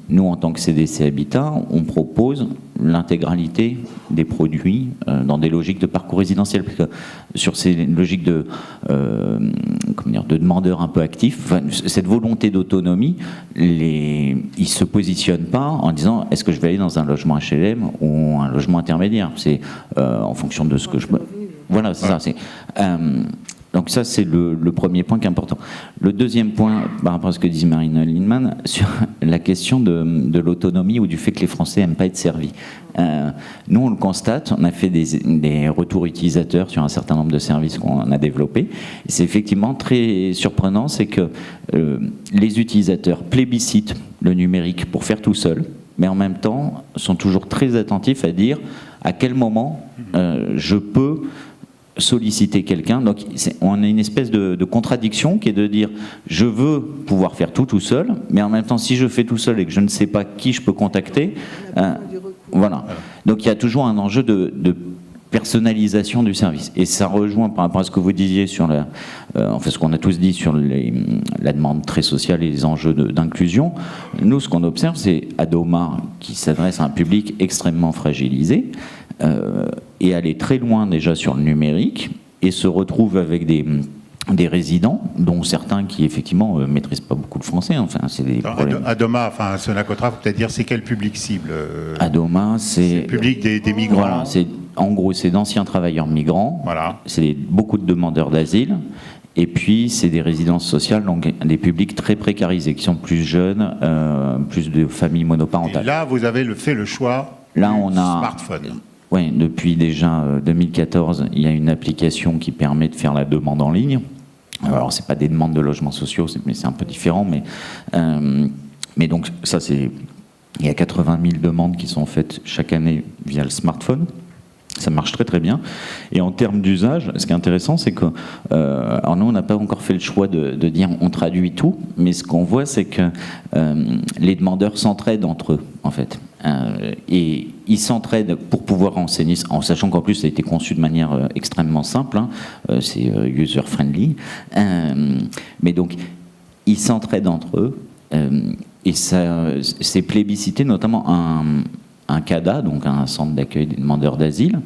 nous, en tant que CDC Habitat, on propose l'intégralité des produits dans des logiques de parcours résidentiel. Parce que sur ces logiques de demandeurs un peu actifs, cette volonté d'autonomie, ils ne se positionnent pas en disant est-ce que je vais aller dans un logement HLM ou un logement intermédiaire. C'est en fonction de ce que je peux... Voilà, c'est ça. Donc ça, c'est le premier point qui est important. Le deuxième point, par rapport à ce que disait Marine Lindemann, sur la question de l'autonomie ou du fait que les Français n'aiment pas être servis. Nous, on le constate, on a fait des retours utilisateurs sur un certain nombre de services qu'on a développés. Et c'est effectivement très surprenant, c'est que les utilisateurs plébiscitent le numérique pour faire tout seul, mais en même temps sont toujours très attentifs à dire à quel moment je peux solliciter quelqu'un. Donc on a une espèce de contradiction qui est de dire je veux pouvoir faire tout seul, mais en même temps si je fais tout seul et que je ne sais pas qui je peux contacter, voilà. Donc il y a toujours un enjeu de personnalisation du service. Et ça rejoint par rapport à ce que vous disiez sur enfin ce qu'on a tous dit sur la demande très sociale et les enjeux d'inclusion. Nous, ce qu'on observe, c'est Adoma qui s'adresse à un public extrêmement fragilisé et aller très loin déjà sur le numérique et se retrouve avec des résidents, dont certains qui effectivement maîtrisent pas beaucoup le français. Enfin, c'est des problèmes.
Adoma, enfin Sonacotra, faut peut-être dire c'est quel public cible
Adoma, c'est
le public des migrants.
Voilà, en gros, c'est d'anciens travailleurs migrants.
Voilà.
C'est beaucoup de demandeurs d'asile. Et puis, c'est des résidences sociales, donc des publics très précarisés, qui sont plus jeunes, plus de familles monoparentales.
Et là, vous avez fait le choix
là,
du
on a,
smartphone.
Oui, depuis déjà 2014, il y a une application qui permet de faire la demande en ligne. Alors, c'est pas des demandes de logements sociaux, mais c'est un peu différent. Mais donc, ça, il y a 80 000 demandes qui sont faites chaque année via le smartphone. Ça marche très très bien. Et en termes d'usage, ce qui est intéressant, c'est que, alors nous, on n'a pas encore fait le choix de dire on traduit tout, mais ce qu'on voit, c'est que les demandeurs s'entraident entre eux, en fait. Et ils s'entraident pour pouvoir renseigner, en sachant qu'en plus ça a été conçu de manière extrêmement simple, hein, c'est user-friendly, mais donc ils s'entraident entre eux, et ça, c'est plébiscité, notamment un CADA, donc un centre d'accueil des demandeurs d'asile.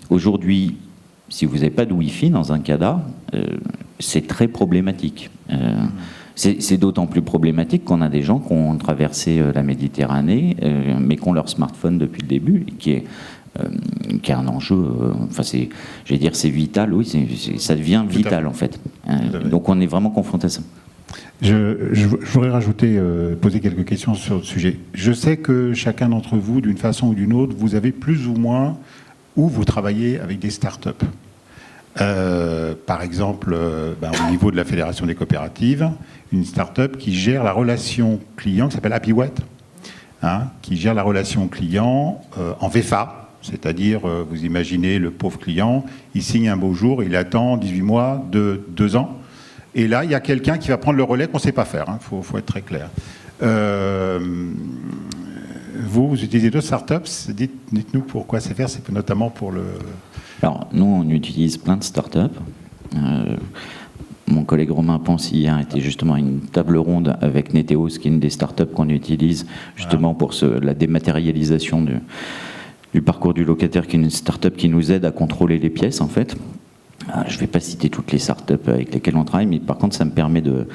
Aujourd'hui, si vous n'avez pas de Wi-Fi dans un CADA, c'est très problématique. C'est d'autant plus problématique qu'on a des gens qui ont traversé la Méditerranée, mais qui ont leur smartphone depuis le début, et qui est un enjeu, enfin je vais dire c'est vital, oui, ça devient vital en fait. Donc on est vraiment confronté à ça.
Je voudrais rajouter, poser quelques questions sur le sujet. Je sais que chacun d'entre vous, d'une façon ou d'une autre, vous avez plus ou moins, ou vous travaillez avec des startups. Par exemple, au niveau de la Fédération des coopératives, une start-up qui gère la relation client, qui s'appelle HappyWet, qui gère la relation client en VFA, c'est-à-dire, vous imaginez le pauvre client, il signe un beau jour, il attend 18 mois, 2 ans, et là, il y a quelqu'un qui va prendre le relais qu'on ne sait pas faire, faut être très clair. Vous utilisez d'autres startups, dites-nous pourquoi c'est faire, c'est notamment pour le...
Alors, nous, on utilise plein de startups. Mon collègue Romain Ponce hier était justement à une table ronde avec Neteos, qui est une des startups qu'on utilise justement pour la dématérialisation du parcours du locataire, qui est une startup qui nous aide à contrôler les pièces, en fait. Je ne vais pas citer toutes les startups avec lesquelles on travaille, mais par contre, ça me permet de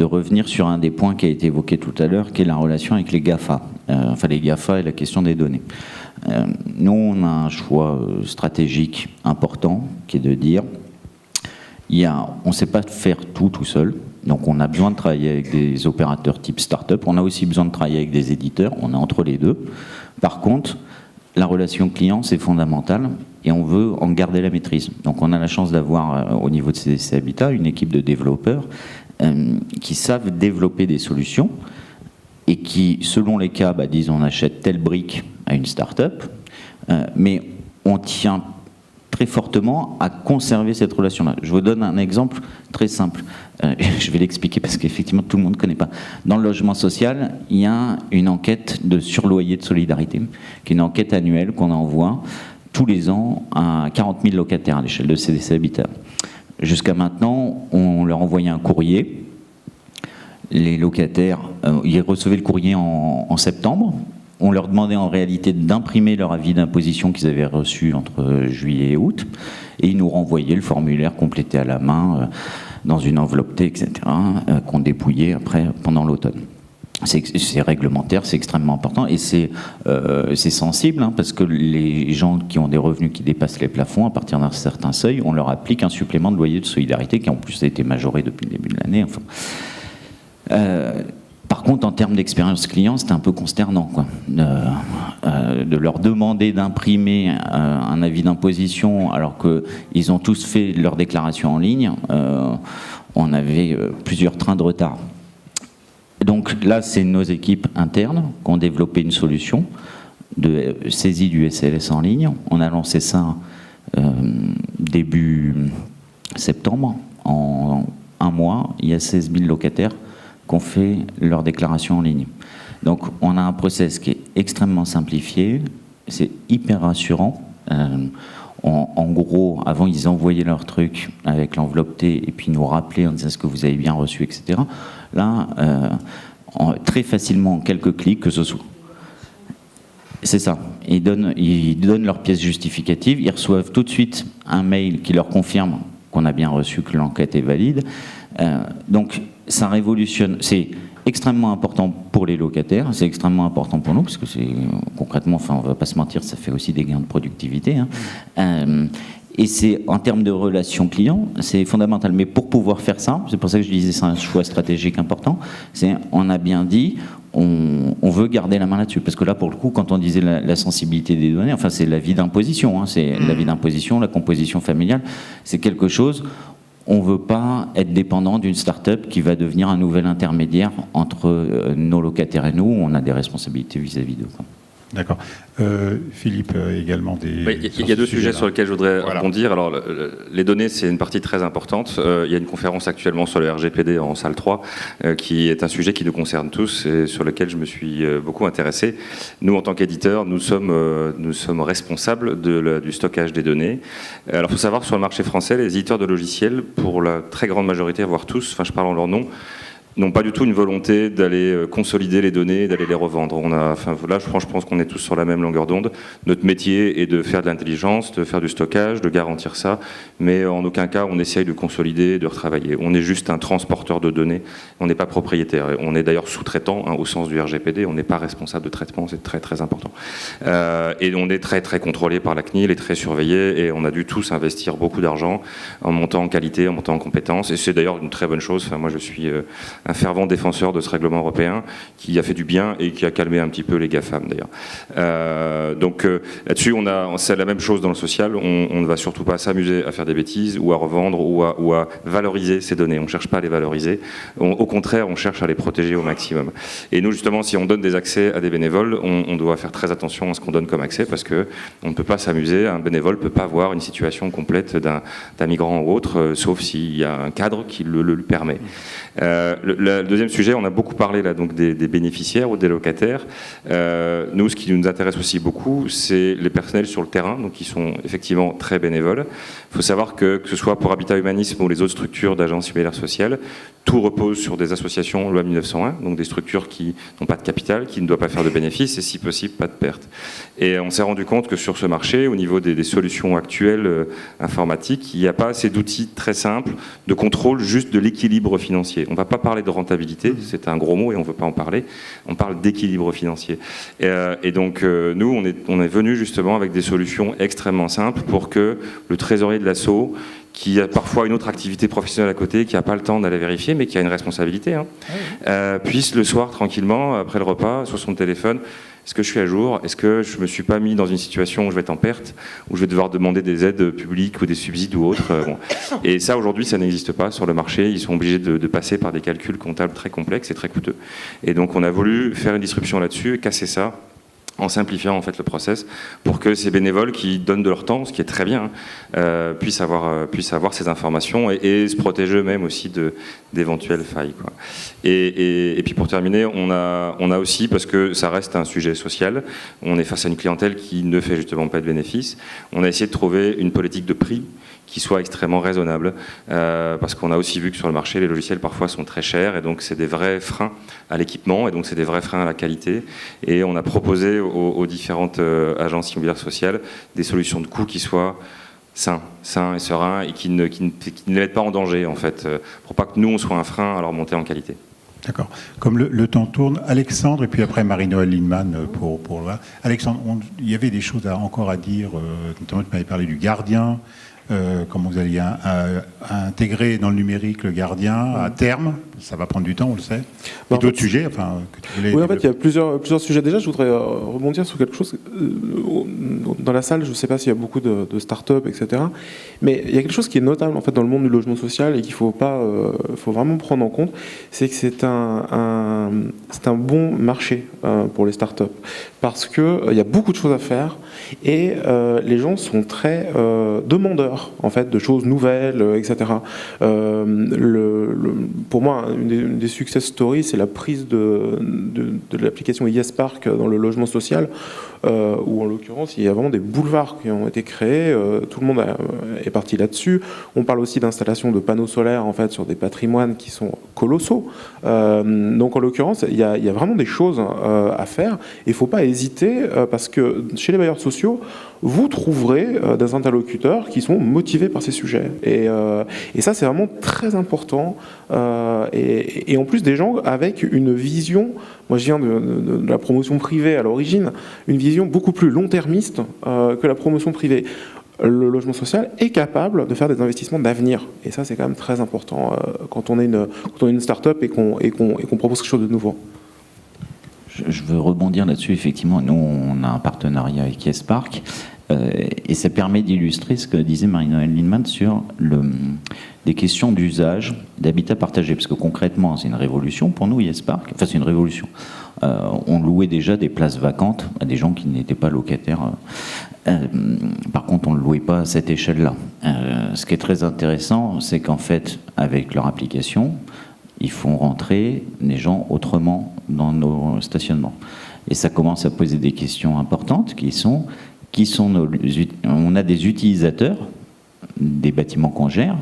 revenir sur un des points qui a été évoqué tout à l'heure, qui est la relation avec les GAFA. Enfin, les GAFA et la question des données. Nous, on a un choix stratégique important, qui est de dire, on ne sait pas faire tout seul, donc on a besoin de travailler avec des opérateurs type start-up, on a aussi besoin de travailler avec des éditeurs, on est entre les deux. Par contre, la relation client, c'est fondamental, et on veut en garder la maîtrise. Donc on a la chance d'avoir, au niveau de CDC Habitat, une équipe de développeurs qui savent développer des solutions, et qui, selon les cas, disent on achète telle brique à une start-up, mais on tient très fortement à conserver cette relation-là. Je vous donne un exemple très simple. Je vais l'expliquer parce qu'effectivement tout le monde ne connaît pas. Dans le logement social, il y a une enquête de surloyer de solidarité, qui est une enquête annuelle qu'on envoie tous les ans à 40 000 locataires à l'échelle de CDC Habitat. Jusqu'à maintenant, on leur envoyait un courrier. Les locataires, ils recevaient le courrier en septembre. On leur demandait en réalité d'imprimer leur avis d'imposition qu'ils avaient reçu entre juillet et août, et ils nous renvoyaient le formulaire complété à la main, dans une enveloppe T, etc., qu'on dépouillait après pendant l'automne. C'est réglementaire, c'est extrêmement important, et c'est sensible, parce que les gens qui ont des revenus qui dépassent les plafonds, à partir d'un certain seuil, on leur applique un supplément de loyer de solidarité, qui en plus a été majoré depuis le début de l'année. Enfin. Par contre, en termes d'expérience client, c'était un peu consternant, quoi, de leur demander d'imprimer un avis d'imposition alors qu'ils ont tous fait leur déclaration en ligne. On avait plusieurs trains de retard. Donc là, c'est nos équipes internes qui ont développé une solution de saisie du SLS en ligne. On a lancé ça début septembre. En un mois, il y a 16 000 locataires qu'on fait leur déclaration en ligne. Donc on a un process qui est extrêmement simplifié, c'est hyper rassurant En gros, avant, ils envoyaient leur truc avec l'enveloppe T et puis nous rappelaient en disant est-ce que vous avez bien reçu, etc. Là, très facilement, en quelques clics, que ce soit. C'est ça. Ils donnent leur pièce justificative, ils reçoivent tout de suite un mail qui leur confirme qu'on a bien reçu, que l'enquête est valide. Donc, ça révolutionne. C'est extrêmement important pour les locataires, c'est extrêmement important pour nous, parce que c'est concrètement, enfin, on ne va pas se mentir, ça fait aussi des gains de productivité. Et c'est, en termes de relations clients, c'est fondamental. Mais pour pouvoir faire ça, c'est pour ça que je disais c'est un choix stratégique important, on a bien dit, on veut garder la main là-dessus. Parce que là, pour le coup, quand on disait la sensibilité des données, enfin, c'est la vie d'imposition, c'est la vie d'imposition, la composition familiale, c'est quelque chose. On ne veut pas être dépendant d'une start-up qui va devenir un nouvel intermédiaire entre nos locataires et nous. On a des responsabilités vis-à-vis d'eux.
D'accord. Philippe, également des...
Oui, il y a deux sujets sur lesquels je voudrais rebondir. Alors, les données, c'est une partie très importante. Il y a une conférence actuellement sur le RGPD en salle 3, qui est un sujet qui nous concerne tous et sur lequel je me suis beaucoup intéressé. Nous, en tant qu'éditeurs, nous sommes responsables du stockage des données. Alors, il faut savoir que sur le marché français, les éditeurs de logiciels, pour la très grande majorité, voire tous, enfin je parle en leur nom, n'ont pas du tout une volonté d'aller consolider les données, d'aller les revendre. Là, je pense qu'on est tous sur la même longueur d'onde. Notre métier est de faire de l'intelligence, de faire du stockage, de garantir ça, mais en aucun cas on essaye de consolider, de retravailler. On est juste un transporteur de données, on n'est pas propriétaire. On est d'ailleurs sous-traitant, au sens du RGPD, on n'est pas responsable de traitement, c'est très très important. Et on est très très contrôlé par la CNIL et très surveillé, et on a dû tous investir beaucoup d'argent en montant en qualité, en montant en compétences, et c'est d'ailleurs une très bonne chose. Enfin, moi je suis un fervent défenseur de ce règlement européen qui a fait du bien et qui a calmé un petit peu les GAFAM d'ailleurs. Donc là-dessus, c'est la même chose dans le social. On ne va surtout pas s'amuser à faire des bêtises ou à revendre ou à valoriser ces données. On ne cherche pas à les valoriser. Au contraire, on cherche à les protéger au maximum. Et nous, justement, si on donne des accès à des bénévoles, on doit faire très attention à ce qu'on donne comme accès parce qu'on ne peut pas s'amuser. Un bénévole ne peut pas voir une situation complète d'un migrant ou autre, sauf s'il y a un cadre qui le permet. Le deuxième sujet, on a beaucoup parlé là, donc des bénéficiaires ou des locataires. Nous, ce qui nous intéresse aussi beaucoup, c'est les personnels sur le terrain, donc qui sont effectivement très bénévoles. Il faut savoir que ce soit pour Habitat Humanisme ou les autres structures d'agences similaires sociales, tout repose sur des associations loi 1901, donc des structures qui n'ont pas de capital, qui ne doivent pas faire de bénéfices et si possible pas de pertes. Et on s'est rendu compte que sur ce marché, au niveau des solutions actuelles informatiques, il n'y a pas assez d'outils très simples de contrôle juste de l'équilibre financier. On ne va pas parler de rentabilité, c'est un gros mot et on ne veut pas en parler, on parle d'équilibre financier. Et donc nous, on est venu justement avec des solutions extrêmement simples pour que le trésorier de l'asso, qui a parfois une autre activité professionnelle à côté, qui n'a pas le temps d'aller vérifier, mais qui a une responsabilité, puisse le soir, tranquillement, après le repas, sur son téléphone, est-ce que je suis à jour? Est-ce que je ne me suis pas mis dans une situation où je vais être en perte, où je vais devoir demander des aides publiques ou des subsides ou autres bon. Et ça, aujourd'hui, ça n'existe pas sur le marché. Ils sont obligés de passer par des calculs comptables très complexes et très coûteux. Et donc, on a voulu faire une disruption là-dessus, casser ça, en simplifiant en fait le process pour que ces bénévoles qui donnent de leur temps, ce qui est très bien, puissent avoir ces informations et se protéger eux-mêmes aussi d'éventuelles failles, quoi. Et puis pour terminer, on a aussi, parce que ça reste un sujet social, on est face à une clientèle qui ne fait justement pas de bénéfices, on a essayé de trouver une politique de prix qui soit extrêmement raisonnable, parce qu'on a aussi vu que sur le marché, les logiciels parfois sont très chers, et donc c'est des vrais freins à l'équipement, et donc c'est des vrais freins à la qualité, et on a proposé aux différentes agences immobilières sociales des solutions de coût qui soient sains et sereins, et qui ne les mettent pas en danger, en fait, pour pas que nous, on soit un frein à leur montée en qualité.
D'accord. Comme le temps tourne, Alexandre, et puis après Marie-Noëlle Lindemann pour le... Alexandre, il y avait des choses encore à dire, notamment tu m'avais parlé du gardien, comment vous alliez intégrer dans le numérique le gardien à terme, ça va prendre du temps, on le sait. Et d'autres sujets, enfin, que tu voulais...
Oui, en fait, il y a plusieurs sujets. Déjà, je voudrais rebondir sur quelque chose. Dans la salle, je ne sais pas s'il y a beaucoup de start-up, etc. Mais il y a quelque chose qui est notable en fait, dans le monde du logement social et qu'il faut vraiment prendre en compte, c'est que c'est un bon marché pour les start-up. Parce qu'il y a beaucoup de choses à faire et les gens sont très demandeurs en fait, de choses nouvelles, etc. Pour moi, une des success stories, c'est la prise de l'application YesPark dans le logement social. où en l'occurrence il y a vraiment des boulevards qui ont été créés, tout le monde est parti là-dessus. On parle aussi d'installation de panneaux solaires en fait sur des patrimoines qui sont colossaux. Donc en l'occurrence il y a vraiment des choses à faire et il ne faut pas hésiter parce que chez les bailleurs sociaux vous trouverez des interlocuteurs qui sont motivés par ces sujets et ça c'est vraiment très important et en plus des gens avec une vision, moi je viens de la promotion privée à l'origine, une vision beaucoup plus long-termiste que la promotion privée. Le logement social est capable de faire des investissements d'avenir et ça c'est quand même très important quand on est une start-up et qu'on propose quelque chose de nouveau.
Je veux rebondir là-dessus, effectivement. Nous, on a un partenariat avec YesPark et ça permet d'illustrer ce que disait Marie-Noëlle Lindemann sur des questions d'usage, d'habitat partagé. Parce que concrètement, c'est une révolution pour nous, YesPark. Enfin, c'est une révolution. On louait déjà des places vacantes à des gens qui n'étaient pas locataires. Par contre, on ne le louait pas à cette échelle-là. Ce qui est très intéressant, c'est qu'en fait, avec leur application, ils font rentrer des gens autrement dans nos stationnements. Et ça commence à poser des questions importantes qui sont on a des utilisateurs des bâtiments qu'on gère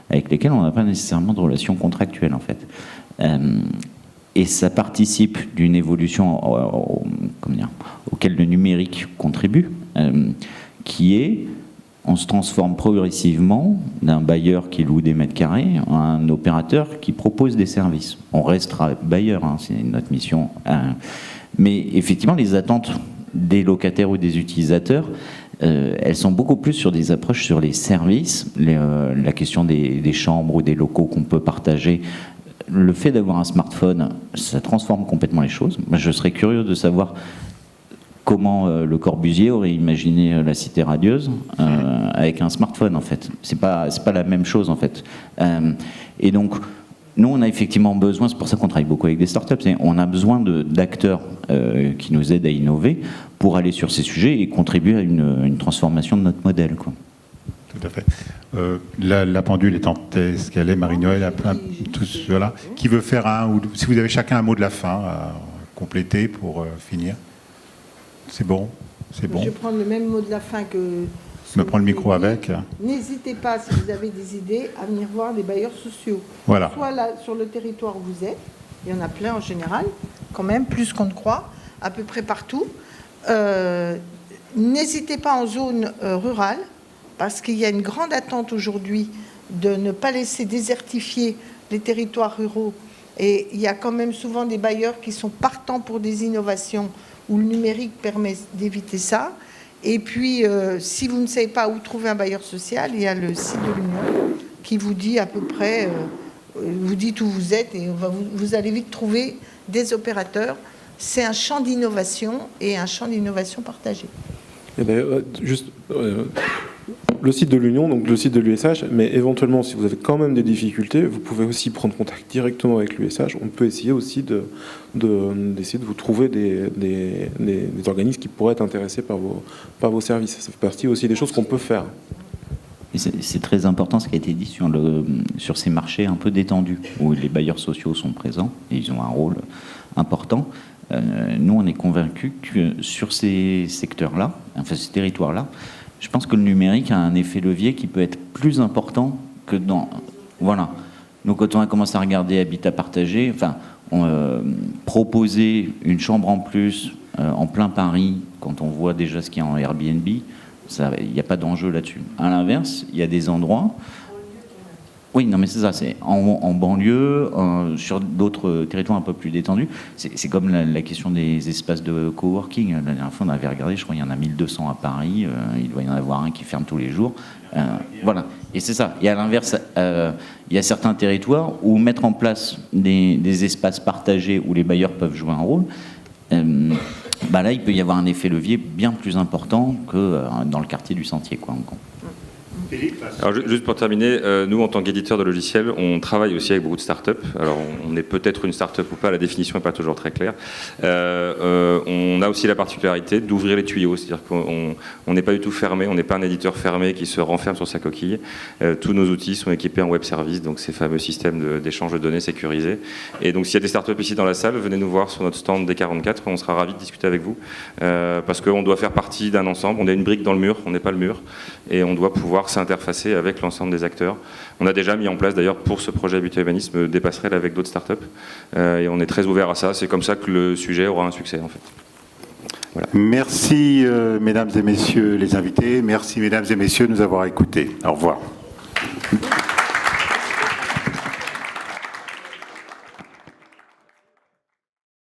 avec lesquels on n'a pas nécessairement de relation contractuelle en fait. Et ça participe d'une évolution auquel le numérique contribue, qui est on se transforme progressivement d'un bailleur qui loue des mètres carrés à un opérateur qui propose des services. On restera bailleur, hein, c'est notre mission. Mais effectivement, les attentes des locataires ou des utilisateurs, elles sont beaucoup plus sur des approches sur les services, la question des chambres ou des locaux qu'on peut partager. Le fait d'avoir un smartphone, ça transforme complètement les choses. Moi, je serais curieux de savoir comment Le Corbusier aurait imaginé la cité radieuse avec un smartphone, en fait. C'est pas la même chose, en fait. Et donc, nous, on a effectivement besoin, c'est pour ça qu'on travaille beaucoup avec des startups, on a besoin d'acteurs qui nous aident à innover pour aller sur ces sujets et contribuer à une transformation de notre modèle, quoi.
Tout à fait. La pendule étant ce qu'elle est, Marie-Noëlle, tout cela. Qui veut faire si vous avez chacun un mot de la fin à compléter pour finir. C'est bon, c'est bon.
Je vais prendre le même mot de la fin que...
Je me prends le micro avec.
N'hésitez pas, si vous avez des idées, à venir voir les bailleurs sociaux.
Voilà.
Soit là, sur le territoire où vous êtes, il y en a plein en général, quand même, plus qu'on ne croit, à peu près partout. N'hésitez pas en zone rurale, parce qu'il y a une grande attente aujourd'hui de ne pas laisser désertifier les territoires ruraux. Et il y a quand même souvent des bailleurs qui sont partants pour des innovations où le numérique permet d'éviter ça. Et puis, si vous ne savez pas où trouver un bailleur social, il y a le site de l'Union qui vous dit à peu près, vous dites où vous êtes et vous allez vite trouver des opérateurs. C'est un champ d'innovation et un champ d'innovation partagé.
Eh bien, juste le site de l'Union, donc le site de l'USH, mais éventuellement, si vous avez quand même des difficultés, vous pouvez aussi prendre contact directement avec l'USH. On peut essayer aussi d'essayer de vous trouver des organismes qui pourraient être intéressés par vos services. Ça fait partie aussi des choses qu'on peut faire.
C'est très important ce qui a été dit sur ces marchés un peu détendus, où les bailleurs sociaux sont présents et ils ont un rôle important. Nous, on est convaincus que sur ces secteurs-là, enfin ces territoires-là, je pense que le numérique a un effet levier qui peut être plus important que dans... Voilà. Donc quand on a commencé à regarder Habitat partagé, enfin, proposer une chambre en plus en plein Paris, quand on voit déjà ce qu'il y a en Airbnb, il n'y a pas d'enjeu là-dessus. À l'inverse, il y a des endroits... Oui, non, mais c'est ça, c'est en banlieue, sur d'autres territoires un peu plus détendus. C'est comme la question des espaces de coworking. La dernière fois, on avait regardé, je crois qu'il y en a 1200 à Paris, il doit y en avoir un qui ferme tous les jours. Voilà, et c'est ça. Et à l'inverse, il y a certains territoires où mettre en place des espaces partagés où les bailleurs peuvent jouer un rôle, là, il peut y avoir un effet levier bien plus important que dans le quartier du Sentier, quoi.
Alors, juste pour terminer, nous, en tant qu'éditeur de logiciels, on travaille aussi avec beaucoup de startups. Alors, on est peut-être une startup ou pas, la définition n'est pas toujours très claire. On a aussi la particularité d'ouvrir les tuyaux, c'est-à-dire qu'on n'est pas du tout fermé, on n'est pas un éditeur fermé qui se renferme sur sa coquille. Tous nos outils sont équipés en web service, donc ces fameux systèmes d'échange de données sécurisés. Et donc, s'il y a des startups ici dans la salle, venez nous voir sur notre stand D44, on sera ravis de discuter avec vous, parce qu'on doit faire partie d'un ensemble. On est une brique dans le mur, on n'est pas le mur, et on doit pouvoir s'interfacer avec l'ensemble des acteurs. On a déjà mis en place d'ailleurs pour ce projet Habitat Humanisme des passerelles avec d'autres startups, et on est très ouvert à ça. C'est comme ça que le sujet aura un succès en fait. Voilà.
Merci mesdames et messieurs les invités, merci mesdames et messieurs de nous avoir écoutés. Au revoir.